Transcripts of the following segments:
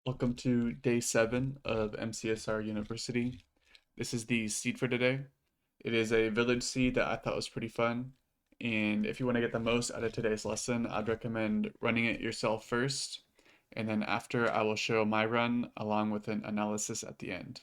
Welcome to day 7 of MCSR University. This is the seed for today. It is a village seed that I thought was pretty fun. And if you want to get the most out of today's lesson, I'd recommend running it yourself first. And then after, I will show my run along with an analysis at the end.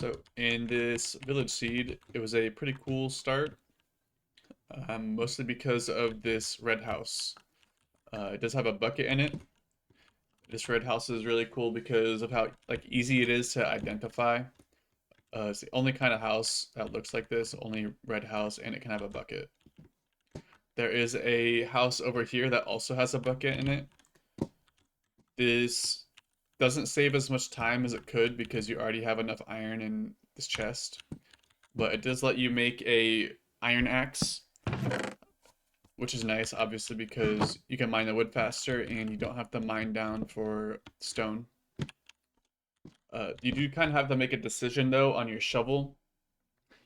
So in this village seed, it was a pretty cool start, mostly because of this red house. It does have a bucket in it. This red house is really cool because of how like easy it is to identify. It's the only kind of house that looks like this, only red house, and it can have a bucket. There is a house over here that also has a bucket in it. This doesn't save as much time as it could because you already have enough iron in this chest, but it does let you make a iron axe, which is nice, obviously, because you can mine the wood faster and you don't have to mine down for stone. You do kind of have to make a decision though on your shovel.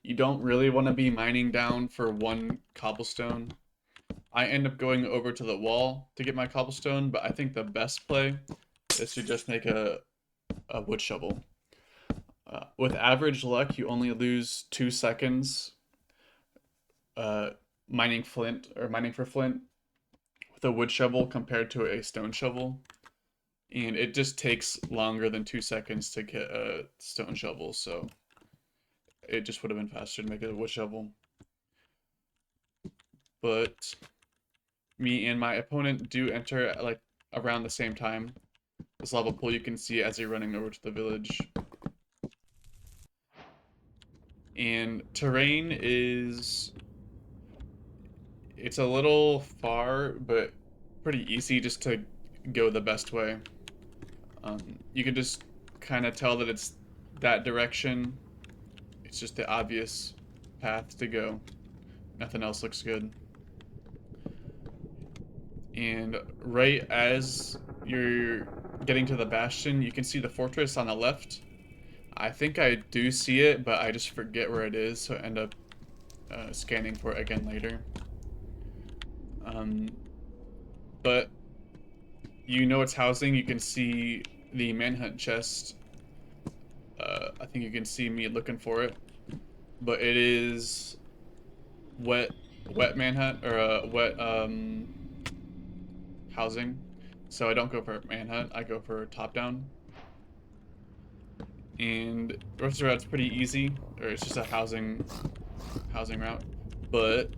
You don't really want to be mining down for one cobblestone. I end up going over to the wall to get my cobblestone, but I think the best play is to just make a wood shovel. With average luck, you only lose 2 seconds uh, mining flint or mining for flint with a wood shovel compared to a stone shovel. And it just takes longer than 2 seconds to get a stone shovel, so it just would have been faster to make it a wood shovel. But me and my opponent do enter like around the same time. This lava pool you can see as you're running over to the village. And terrain is it's a little far, but pretty easy just to go the best way. You can just kind of tell that it's that direction. It's just the obvious path to go. Nothing else looks good. And right as you're getting to the bastion, you can see the fortress on the left. I think I do see it, but I just forget where it is, so I end up scanning for it again later. Um, but you know it's housing. You can see the manhunt chest. I think you can see me looking for it, but it is wet, wet manhunt or wet housing. So I don't go for manhunt. I go for top down. And roaster route's pretty easy, or it's just a housing route. But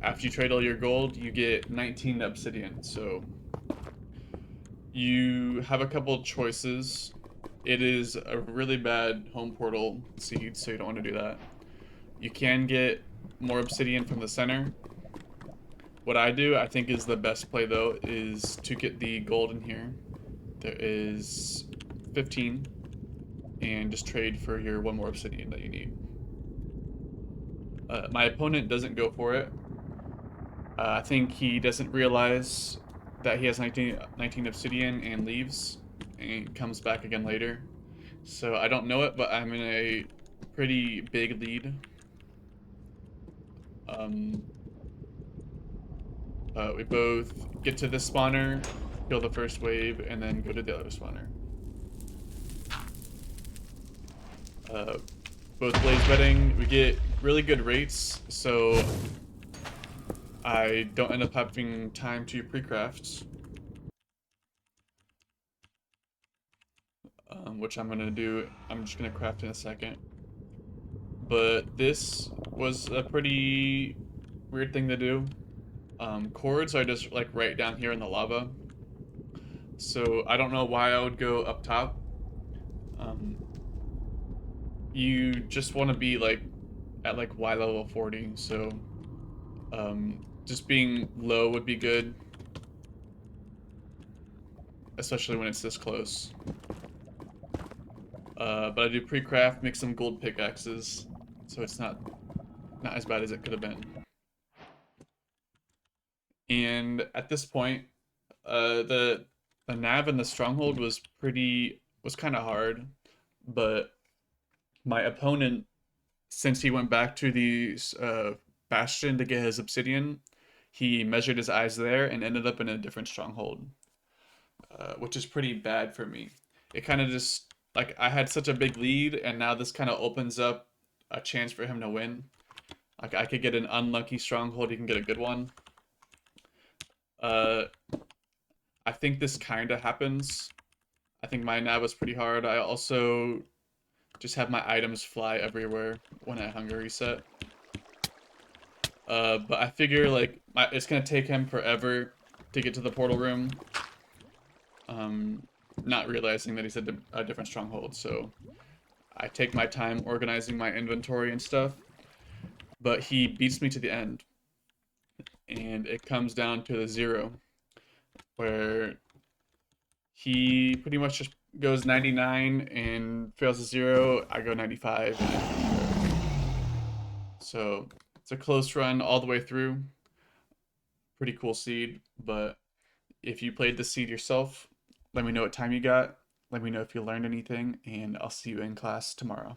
after you trade all your gold, you get 19 obsidian. So you have a couple choices. It is a really bad home portal seed, so you don't want to do that. You can get more obsidian from the center. What I do, I think is the best play though, is to get the gold in here. There is 15, and just trade for your one more obsidian that you need. My opponent doesn't go for it. I think he doesn't realize that he has 19 obsidian and leaves and comes back again later. So I don't know it, but I'm in a pretty big lead. Um, we both get to this spawner, kill the first wave, and then go to the other spawner. Both blaze bedding, we get really good rates, so I don't end up having time to pre-craft. Which I'm gonna do. I'm just gonna craft in a second. But this was a pretty weird thing to do. Cords are just like right down here in the lava. So I don't know why I would go up top. Um, you just want to be like at like Y level 40, so just being low would be good, especially when it's this close. But I do pre-craft, make some gold pickaxes, so it's not as bad as it could have been. And at this point, the nav in the stronghold was kind of hard, but my opponent, since he went back to the bastion to get his obsidian, he measured his eyes there and ended up in a different stronghold, which is pretty bad for me. It kind of just like I had such a big lead, and now this kind of opens up a chance for him to win. Like I could get an unlucky stronghold, he can get a good one. Uh, I think this kind of happens. I think my nav was pretty hard. I also Just have my items fly everywhere when I hunger reset. But I figure like it's gonna take him forever to get to the portal room. Um, Not realizing that he's at a different stronghold, so I take my time organizing my inventory and stuff. But he beats me to the end, and it comes down to the zero, where he pretty much just goes 99 and fails a zero. I go 95 and I finish there. So it's a close run all the way through. Pretty cool seed, but if you played the seed yourself, let me know what time you got. Let me know if you learned anything, and I'll see you in class tomorrow.